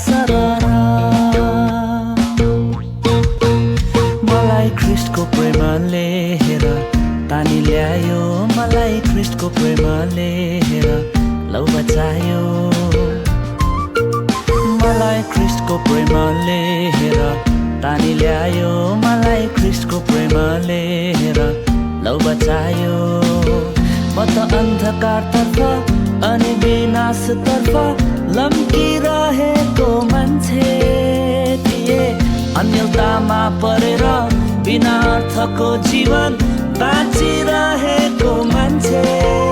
सररा मलाई ख्रिस्टको प्रेमले हेर तानी ल्यायो मलाई ख्रिस्टको प्रेमले हेर लौ बचायो मलाई ख्रिस्टको प्रेमले हेर तानी ल्यायो मलाई ख्रिस्टको प्रेमले हेर लौ बचायो म त अन्धकारतर्फ अनि विनाशतर्फ लम्किरहेको मान्छे थिए अन्यलतामा परेर बिना अर्थको जीवन बाँचिरहेको मान्छे